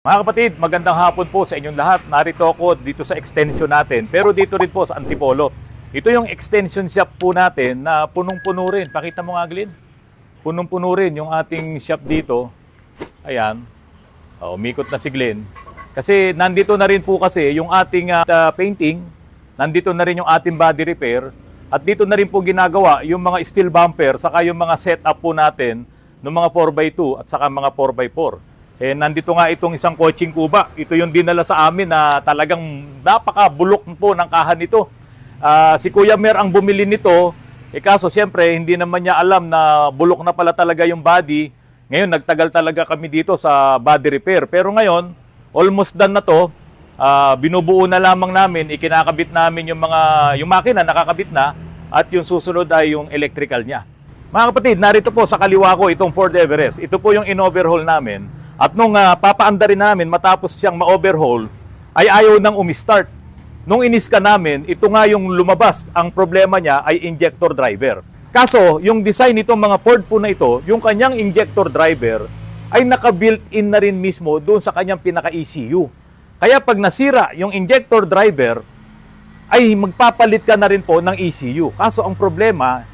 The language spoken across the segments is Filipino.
Mga kapatid, magandang hapon po sa inyong lahat. Narito ako dito sa extension natin, pero dito rin po sa Antipolo. Ito yung extension shop po natin na punong-puno rin. Pakita mo nga, Glenn. Punong-puno rin yung ating shop dito. Ayan. Umikot na si Glenn. Kasi nandito na rin po kasi yung ating painting. Nandito na rin yung ating body repair. At dito na rin po ginagawa yung mga steel bumper saka yung mga setup po natin ng mga 4x2 at saka mga 4x4. Nandito nga itong isang coaching kuba. Ito yung dinala sa amin na talagang napakabulok po ng kahan nito. Si Kuya Mer ang bumili nito. Kaso siyempre hindi naman niya alam na bulok na pala talaga yung body. Ngayon nagtagal talaga kami dito sa body repair. Pero ngayon, almost done na to. Binubuo na lamang namin, ikinakabit namin yung makina nakakabit na at yung susunod ay yung electrical niya. Mga kapatid, narito po sa kaliwa ko itong Ford Everest. Ito po yung in-overhaul namin. At nung papaanda rin namin matapos siyang ma-overhaul, ay ayaw nang umistart. Nung iniska namin, ito nga yung lumabas. Ang problema niya ay injector driver. Kaso, yung design nitong mga Ford po na ito, yung kanyang injector driver, ay naka-built-in na rin mismo doon sa kanyang pinaka-ECU. Kaya pag nasira yung injector driver, ay magpapalit ka na rin po ng ECU. Kaso ang problema,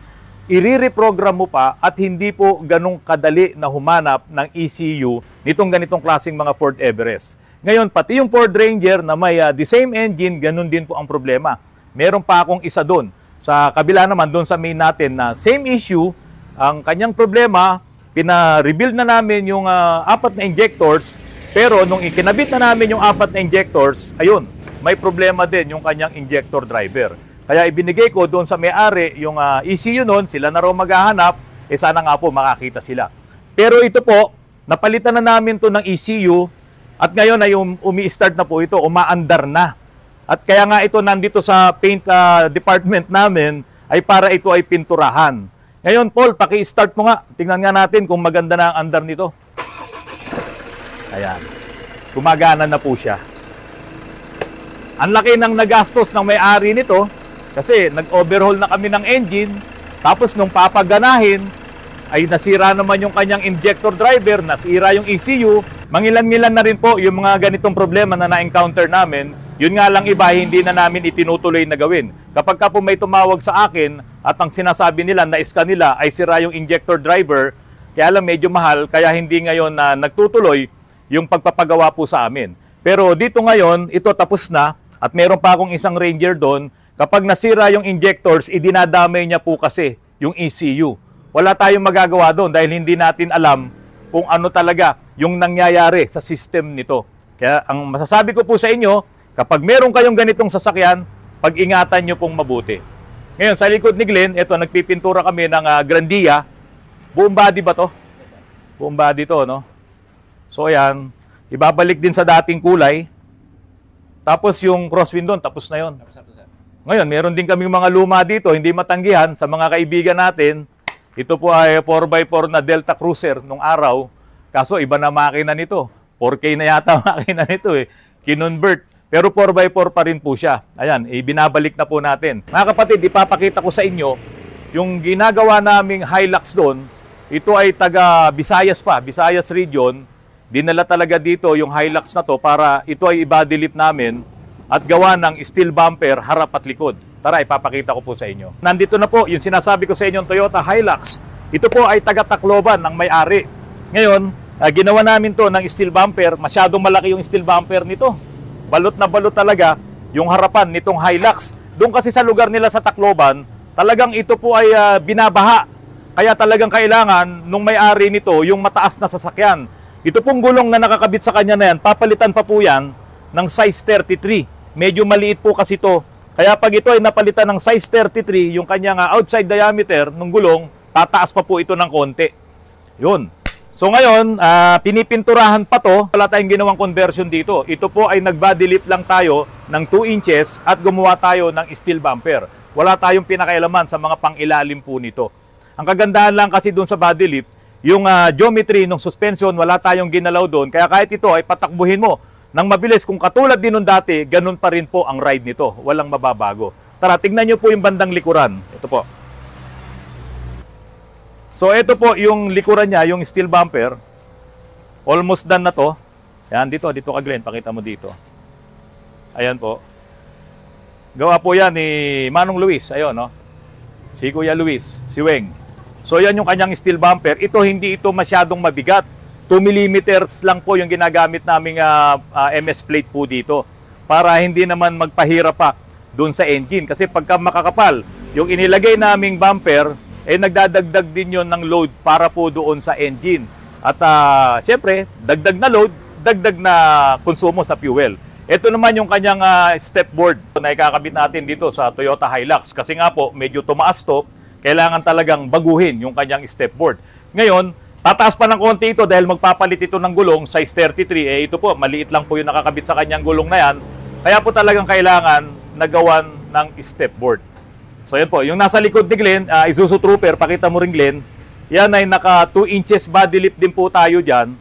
i-reprogram mo pa at hindi po ganong kadali na humanap ng ECU nitong ganitong klaseng mga Ford Everest. Ngayon, pati yung Ford Ranger na may the same engine, ganun din po ang problema. Meron pa akong isa doon. Sa kabila naman, doon sa main natin na same issue, ang kanyang problema, pina-rebuild na namin yung 4 na injectors, pero nung ikinabit na namin yung 4 na injectors, ayun, may problema din yung kanyang injector driver. Kaya ibinigay ko doon sa may-ari yung ECU noon, sila na raw maghahanap, sana nga po makakita sila. Pero ito po, napalitan na namin to ng ECU at ngayon ay umi-start na po ito, umaandar na. At kaya nga ito nandito sa paint department namin ay para ito ay pinturahan. Ngayon Paul, paki-start mo nga. Tingnan nga natin kung maganda na ang andar nito. Ayan. Gumagana na po siya. Ang laki ng nagastos ng may-ari nito. Kasi nag-overhaul na kami ng engine, tapos nung papaganahin, ay nasira naman yung kanyang injector driver, nasira yung ECU. Mangilan-ngilan na rin po yung mga ganitong problema na na-encounter namin. Yun nga lang iba, hindi na namin itinutuloy na gawin. Kapag ka po may tumawag sa akin at ang sinasabi nila, na-iska nila, ay sira yung injector driver, kaya lang medyo mahal, kaya hindi ngayon na nagtutuloy yung pagpapagawa po sa amin. Pero dito ngayon, ito tapos na, at meron pa akong isang Ranger doon. Kapag nasira yung injectors, idinadamay niya po kasi yung ECU. Wala tayong magagawa doon dahil hindi natin alam kung ano talaga yung nangyayari sa system nito. Kaya ang masasabi ko po sa inyo, kapag meron kayong ganitong sasakyan, pag-ingatan nyo pong mabuti. Ngayon, sa likod ni Glenn, ito, nagpipintura kami ng Grandia. Buong body ba to? Buong body to, no? So, ayan, ibabalik din sa dating kulay. Tapos yung crosswind doon, tapos na yon. Ngayon, meron din kaming mga luma dito, hindi matanggihan sa mga kaibigan natin. Ito po ay 4x4 na Delta Cruiser nung araw. Kaso iba na makina nito. 4K na yata makina nito eh. Kinonvert. Pero 4x4 pa rin po siya. Ayan, binabalik na po natin. Mga kapatid, ipapakita ko sa inyo yung ginagawa naming Hilux doon. Ito ay taga Visayas pa, Visayas region. Dinala talaga dito yung Hilux na to para ito ay i-body lift namin at gawa ng steel bumper harap at likod. Tara, ipapakita ko po sa inyo. Nandito na po yung sinasabi ko sa inyo, Toyota Hilux. Ito po ay taga-Tacloban ng may-ari. Ngayon, ginawa namin to ng steel bumper. Masyadong malaki yung steel bumper nito. Balot na balot talaga yung harapan nitong Hilux. Doon kasi sa lugar nila sa Tacloban, talagang ito po ay binabaha. Kaya talagang kailangan nung may-ari nito yung mataas na sasakyan. Ito pong gulong na nakakabit sa kanya na yan, papalitan pa po yan ng size 33. Medyo maliit po kasi ito. Kaya pag ito ay napalitan ng size 33, yung kanyang outside diameter ng gulong, tataas pa po ito ng konti. Yun. So ngayon, pinipinturahan pa to. Wala tayong ginawang conversion dito. Ito po ay nag-body lift lang tayo ng 2 inches at gumawa tayo ng steel bumper. Wala tayong pinakailaman sa mga pang-ilalim po nito. Ang kagandahan lang kasi dun sa body lift, yung geometry ng suspension, wala tayong ginalaw doon. Kaya kahit ito ay patakbuhin mo nang mabilis, kung katulad din nung dati, ganun pa rin po ang ride nito. Walang mababago. Tara, tignan nyo po yung bandang likuran. Ito po. So ito po yung likuran niya, yung steel bumper. Almost done na to. Yan, dito ka Glenn, pakita mo dito. Ayan po. Gawa po yan ni Manong Luis, ayun, no? Si Kuya Luis, si Weng. So yan yung kanyang steel bumper. Ito, hindi ito masyadong mabigat. 2 millimeters lang po yung ginagamit naming MS plate po dito. Para hindi naman magpahirap pa doon sa engine. Kasi pagka makakapal, yung inilagay naming bumper, nagdadagdag din yon ng load para po doon sa engine. At siyempre, dagdag na load, dagdag na konsumo sa fuel. Ito naman yung kanyang step board na ikakabit natin dito sa Toyota Hilux. Kasi nga po, medyo tumaas to, kailangan talagang baguhin yung kanyang step board. Ngayon, tataas pa ng konti ito dahil magpapalit ito ng gulong, size 33. Ito po, maliit lang po yung nakakabit sa kanyang gulong na yan. Kaya po talagang kailangan nagawan ng step board. So yan po, yung nasa likod ni Glenn, Isuzu Trooper, pakita mo rin Glenn, yan ay naka 2 inches body lift din po tayo dyan.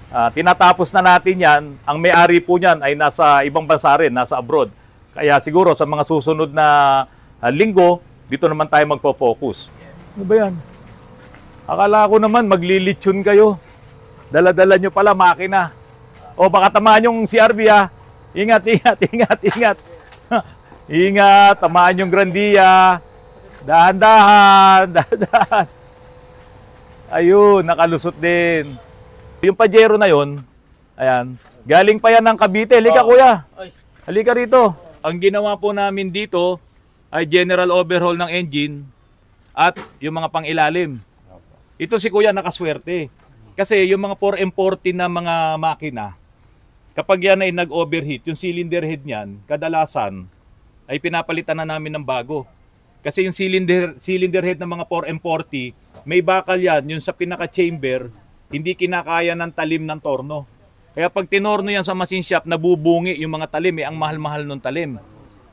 Tinatapos na natin yan. Ang may-ari po niyan ay nasa ibang bansa rin, nasa abroad. Kaya siguro sa mga susunod na linggo, dito naman tayo magpo-focus. Ano ba yan? Akala ko naman maglilitsyon kayo. Dala-dala nyo pala makina. O baka tamaan yung CRV ha. Ingat, ingat, ingat, ingat. Ingat, tamaan yung Grandia. Dahan-dahan, dahan-dahan. Ayun, nakalusot din. Yung Pajero na yon, ayan, galing pa yan ng Cavite. Halika kuya, halika rito. Ang ginawa po namin dito ay general overhaul ng engine at yung mga pang-ilalim. Ito si kuya nakaswerte. Kasi yung mga 4M40 na mga makina, kapag yan ay nag-overheat, yung cylinder head niyan, kadalasan ay pinapalitan na namin ng bago. Kasi yung cylinder head ng mga 4M40, may bakal yan, yung sa pinaka-chamber, hindi kinakaya ng talim ng torno. Kaya pag tinorno yan sa machine shop, nabubungi yung mga talim. Ang mahal-mahal ng talim.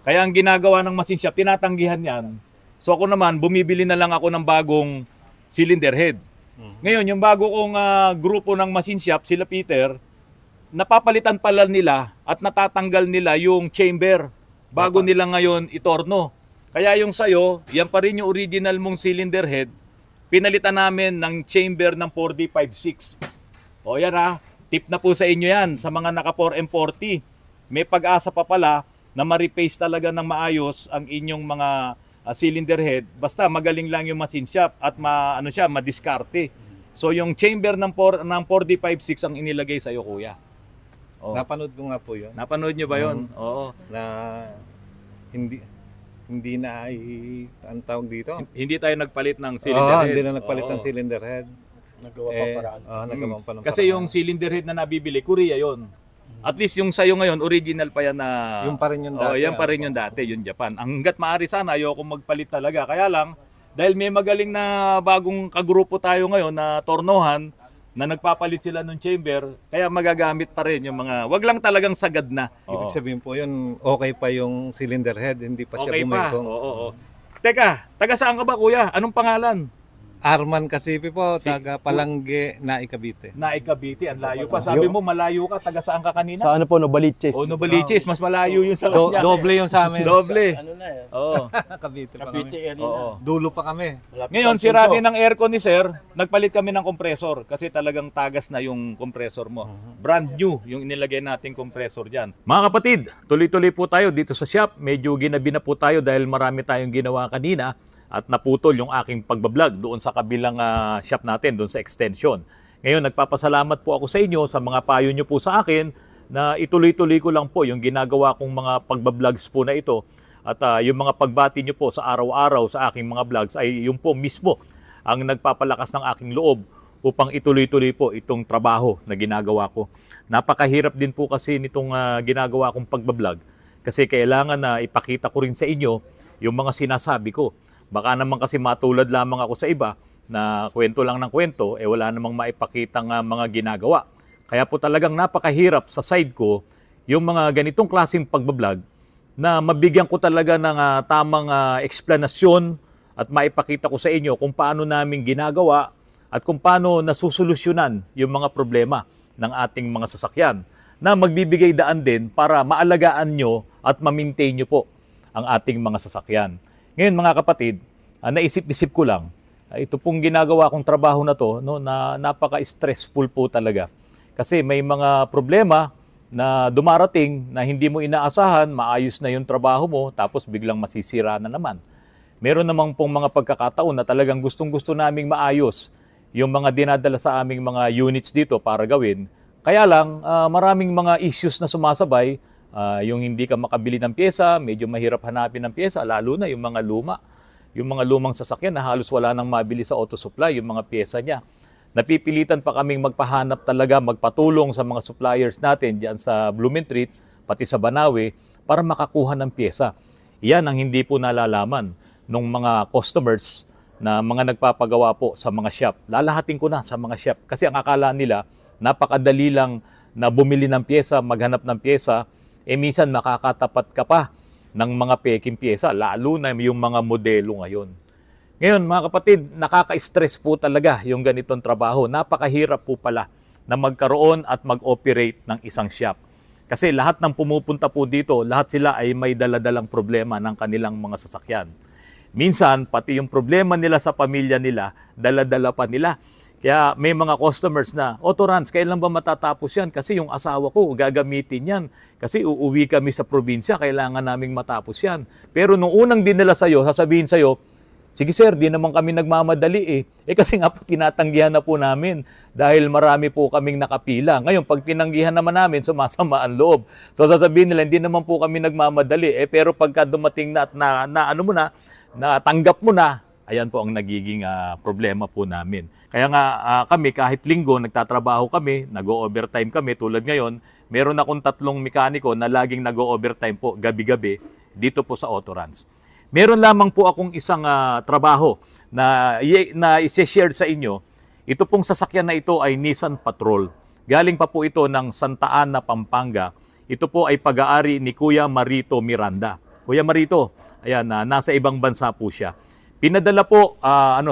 Kaya ang ginagawa ng machine shop, tinatanggihan yan. So ako naman, bumibili na lang ako ng bagong cylinder head. Ngayon, yung bago kong grupo ng machine shop, sila Peter, napapalitan pala nila at natatanggal nila yung chamber bago nila ngayon itorno. Kaya yung sayo, yan pa rin yung original mong cylinder head, pinalitan namin ng chamber ng 4D56. O yan ha, tip na po sa inyo yan sa mga naka 4M40. May pag-asa pa pala na ma-repace talaga ng maayos ang inyong mga cylinder head. Basta magaling lang yung machine shop at madiskarte. So yung chamber ng 4D56 ang inilagay sa iyo kuya. O. Napanood ko nga po yun. Napanood nyo ba yun? Oo. Na hindi na ang tawag dito. Hindi tayo nagpalit ng cylinder head. Hindi na nagpalit ng cylinder head. Nagawa pa paraan. Nagawa pa ng Kasi yung cylinder head na nabibili, Korea yon. At least yung sayo ngayon, original pa yan na... Yung pa rin yung dati. Yan pa rin yung dati, yung Japan. Hanggat maaari sana, ayoko magpalit talaga. Kaya lang, dahil may magaling na bagong kagrupo tayo ngayon na tornohan, na nagpapalit sila ng chamber, kaya magagamit pa rin yung mga, wag lang talagang sagad na. Ibig sabihin po yun, okay pa yung cylinder head, hindi pa siya Okay pa. bumigong. Oo. Teka, taga saan ka ba kuya? Anong pangalan? Arman Kasipi po, taga Palangge, Naikabite. Naikabiti, ang layo pa. Sabi mo malayo ka, taga saan ka kanina? Sa ano po, Novaliches. O Novaliches, mas malayo yun sa kanya. Doble yung sa amin. Doble. Ano na eh. Oo. Cavite pa Cavite kami. area Oo. na. Dulo pa kami. Malapit Ngayon, sa sira Punso. din ng aircon ni sir, nagpalit kami ng kompresor kasi talagang tagas na yung kompresor mo. Brand new yung inilagay nating kompresor dyan. Mga kapatid, tuloy-tuloy po tayo dito sa shop. Medyo ginabi na po tayo dahil marami tayong ginawa kanina at naputol yung aking pagbablog doon sa kabilang shop natin, doon sa extension. Ngayon, nagpapasalamat po ako sa inyo sa mga payo nyo po sa akin na ituloy-tuloy ko lang po yung ginagawa kong mga pagbablogs po na ito. At yung mga pagbati nyo po sa araw-araw sa aking mga vlogs ay yung po mismo ang nagpapalakas ng aking loob upang ituloy-tuloy po itong trabaho na ginagawa ko. Napakahirap din po kasi nitong ginagawa kong pagbablog kasi kailangan na ipakita ko rin sa inyo yung mga sinasabi ko. Baka naman kasi matulad lamang ako sa iba na kwento lang ng kwento, wala namang maipakitang mga ginagawa. Kaya po talagang napakahirap sa side ko yung mga ganitong klaseng pagbablog na mabigyan ko talaga ng tamang eksplanasyon at maipakita ko sa inyo kung paano namin ginagawa at kung paano nasusolusyonan yung mga problema ng ating mga sasakyan na magbibigay daan din para maalagaan nyo at ma-maintain nyo po ang ating mga sasakyan. Ngayon mga kapatid, naisip-isip ko lang, ito pong ginagawa kong trabaho na to, no, na napaka-stressful po talaga. Kasi may mga problema na dumarating na hindi mo inaasahan, maayos na yung trabaho mo, tapos biglang masisira na naman. Meron namang pong mga pagkakataon na talagang gustong-gusto naming maayos yung mga dinadala sa aming mga units dito para gawin. Kaya lang, maraming mga issues na sumasabay, yung hindi ka makabili ng pyesa, medyo mahirap hanapin ng pyesa, lalo na yung mga luma. Yung mga lumang sasakyan na halos wala nang mabili sa auto supply, yung mga pyesa niya. Napipilitan pa kaming magpahanap talaga, magpatulong sa mga suppliers natin diyan sa Blumentritt, pati sa Banawe, para makakuha ng pyesa. Iyan ang hindi po nalalaman ng mga customers na mga nagpapagawa po sa mga shop. Lalahatin ko na sa mga shop kasi ang akala nila napakadali lang na bumili ng pyesa, maghanap ng pyesa, minsan makakatapat ka pa ng mga peking pyesa, lalo na yung mga modelo ngayon. Ngayon mga kapatid, nakaka-stress po talaga yung ganitong trabaho. Napakahirap po pala na magkaroon at mag-operate ng isang shop. Kasi lahat ng pumupunta po dito, lahat sila ay may daladalang problema ng kanilang mga sasakyan. Minsan, pati yung problema nila sa pamilya nila, dala-dala pa nila. Kaya may mga customers na, Autorans, kailan ba matatapos yan? Kasi yung asawa ko, gagamitin yan. Kasi uuwi kami sa probinsya, kailangan naming matapos yan. Pero nung unang dinala sa'yo, sasabihin sa'yo, sige sir, di naman kami nagmamadali kasi nga po tinatanggihan na po namin dahil marami po kaming nakapila. Ngayon, pag tinanggihan naman namin, sumasama ang loob. So sasabihin nila, hindi naman po kami nagmamadali. Pero pagka dumating na natanggap mo na, ayan po ang nagiging problema po namin. Kaya nga kami kahit linggo nagtatrabaho kami, nag-o-overtime kami tulad ngayon, meron akong 3 mekaniko na laging nag-o-overtime po gabi-gabi dito po sa Autorans. Meron lamang po akong isang trabaho na i-share sa inyo. Ito pong sasakyan na ito ay Nissan Patrol. Galing pa po ito ng Santa Ana, Pampanga. Ito po ay pag-aari ni Kuya Marito Miranda. Kuya Marito, ayan, nasa ibang bansa po siya. Pinadala po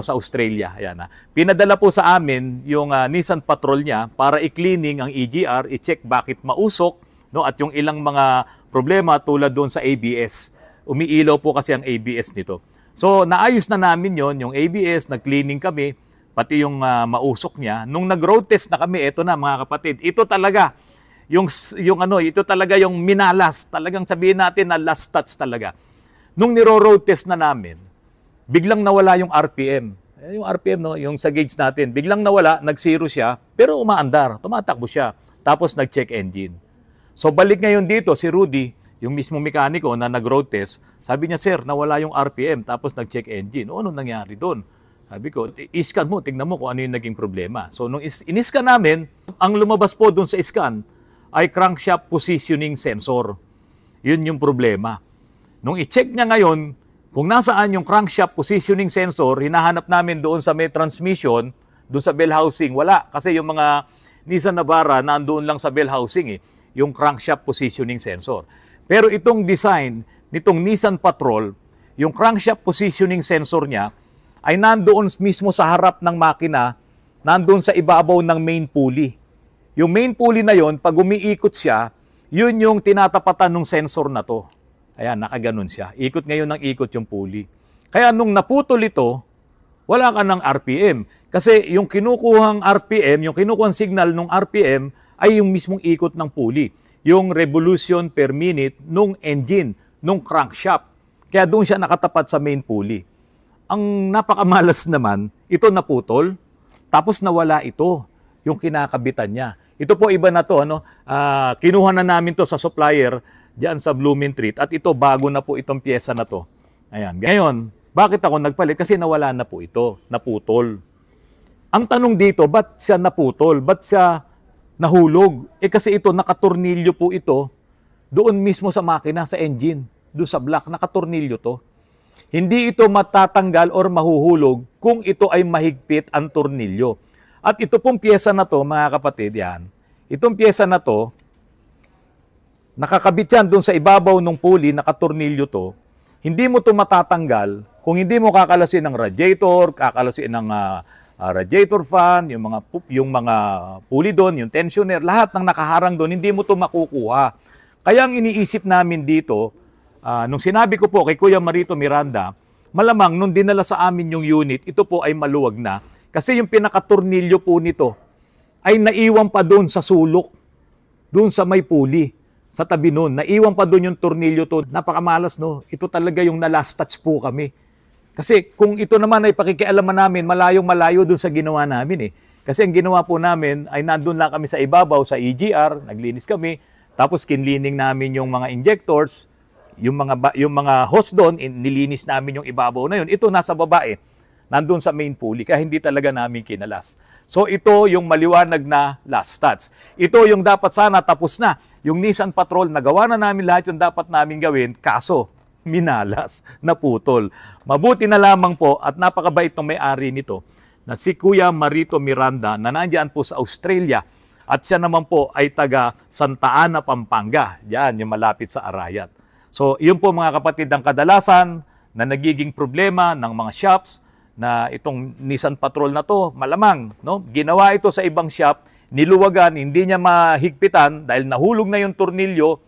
sa Australia. Ayan, pinadala po sa amin yung Nissan Patrol niya para i-cleaning ang EGR, i-check bakit mausok, no, at yung ilang mga problema tulad doon sa ABS. Umiilaw po kasi ang ABS nito. So naayos na namin yon, yung ABS, nag-cleaning kami, pati yung mausok niya. Nung nag-road test na kami, ito na mga kapatid, ito talaga ito talaga yung minalas, talagang sabihin natin na last touch talaga. Nung niro-road test na namin, biglang nawala yung RPM. Yung RPM, no, yung sa gauge natin, biglang nawala, nag-zero siya, pero umaandar, tumatakbo siya. Tapos nag-check engine. So balik ngayon dito si Rudy, yung mismo mekaniko na nag-road test, sabi niya, sir, nawala yung RPM, tapos nag-check engine. O, ano nangyari doon? Sabi ko, i-scan mo, tingnan mo kung ano yung naging problema. So nung in-scan namin, ang lumabas po doon sa scan ay crankshaft positioning sensor. Yun yung problema. Nung i-check niya ngayon, kung nasaan yung crankshaft positioning sensor, hinahanap namin doon sa may transmission, doon sa bell housing, wala. Kasi yung mga Nissan Navara, nandoon lang sa bell housing yung crankshaft positioning sensor. Pero itong design nitong Nissan Patrol, yung crankshaft positioning sensor niya, ay nandoon mismo sa harap ng makina, nandoon sa ibabaw ng main pulley. Yung main pulley na yon, pag umiikot siya, yun yung tinatapatan ng sensor na to. Ayan, nakaganon siya. Ikot ngayon ng ikot yung pulley. Kaya nung naputol ito, wala ka ng RPM. Kasi yung kinukuhang RPM, yung kinukuhang signal ng RPM, ay yung mismong ikot ng pulley. Yung revolution per minute nung engine, nung crankshaft. Kaya doon siya nakatapat sa main pulley. Ang napakamalas naman, ito naputol, tapos nawala ito, yung kinakabitan niya. Ito po iba na to, kinuha na namin to sa supplier, diyan sa Blumentritt, at ito bago na po itong pyesa na to. Ayan. Ngayon, bakit ako nagpalit? Kasi nawala na po ito, naputol. Ang tanong dito, ba't siya naputol? Ba't siya nahulog? Kasi ito, nakatornilyo po ito doon mismo sa makina, sa engine, doon sa block, nakatornilyo to. Hindi ito matatanggal or mahuhulog kung ito ay mahigpit ang tornilyo. At ito pong pyesa na to, mga kapatid, yan. Itong pyesa na to, nakakabit yan doon sa ibabaw ng pulley, nakatornilyo to. Hindi mo to matatanggal kung hindi mo kakalasin ng radiator, kakalasin ng radiator fan, yung mga pulley doon, yung tensioner, lahat ng nakaharang doon, hindi mo to makukuha. Kaya ang iniisip namin dito, nung sinabi ko po kay Kuya Marito Miranda, malamang nung dinala sa amin yung unit, ito po ay maluwag na. Kasi yung pinakatornilyo po nito ay naiwan pa doon sa sulok, doon sa may puli, sa tabi noon. Naiwan pa doon yung tornilyo to. Napakamalas, no? Ito talaga yung na-last touch po kami. Kasi kung ito naman ay pakikialaman namin, malayong-malayo doon sa ginawa namin eh. Kasi ang ginawa po namin ay nandun lang kami sa ibabaw, sa EGR, naglinis kami, tapos kinlining namin yung mga injectors, yung mga hose doon, nilinis namin yung ibabaw na yun. Ito nasa baba eh, nandun sa main pulley, kaya hindi talaga namin kinalas. So ito yung maliwanag na last touch. Ito yung dapat sana tapos na. Yung Nissan Patrol, nagawa na namin lahat yung dapat namin gawin, kaso minalas, naputol. Mabuti na lamang po at napakabait ng may-ari nito na si Kuya Marito Miranda na nandiyan po sa Australia at siya naman po ay taga Santa Ana, Pampanga. Yan, yung malapit sa Arayat. So, yun po mga kapatid ang kadalasan na nagiging problema ng mga shops na itong Nissan Patrol na to, malamang, no? Ginawa ito sa ibang shop, niluwagan, hindi niya mahigpitan dahil nahulog na yung tornilyo.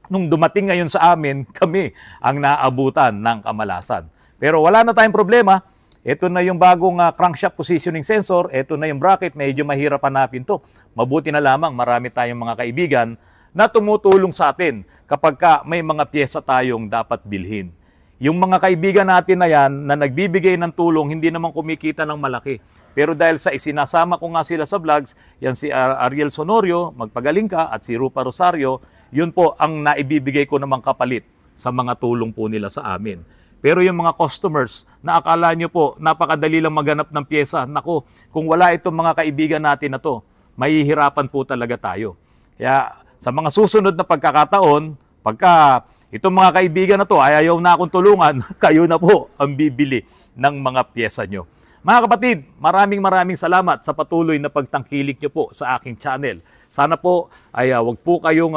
Nung dumating ngayon sa amin, kami ang naabutan ng kamalasan. Pero wala na tayong problema. Ito na yung bagong crankshaft positioning sensor. Ito na yung bracket. Medyo mahirap hanapin to. Mabuti na lamang marami tayong mga kaibigan na tumutulong sa atin kapag may mga pyesa tayong dapat bilhin. Yung mga kaibigan natin na yan na nagbibigay ng tulong, hindi naman kumikita ng malaki. Pero dahil sa isinasama ko nga sila sa vlogs, yan si Ariel Sonorio, magpagaling ka, at si Rupa Rosario, yun po ang naibibigay ko namang kapalit sa mga tulong po nila sa amin. Pero yung mga customers na akala nyo po napakadali lang maganap ng pyesa, nako, kung wala itong mga kaibigan natin na to, mahihirapan po talaga tayo. Kaya sa mga susunod na pagkakataon, pagka itong mga kaibigan na to ay ayaw na akong tulungan, kayo na po ang bibili ng mga pyesa nyo. Mga kapatid, maraming salamat sa patuloy na pagtangkilik nyo po sa aking channel. Sana po ay wag po kayong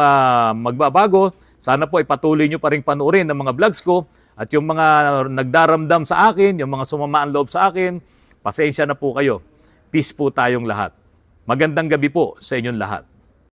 magbabago. Sana po ay patuloy nyo pa rin panoorin ng mga vlogs ko. At yung mga nagdaramdam sa akin, yung mga sumamaan loob sa akin, pasensya na po kayo. Peace po tayong lahat. Magandang gabi po sa inyong lahat.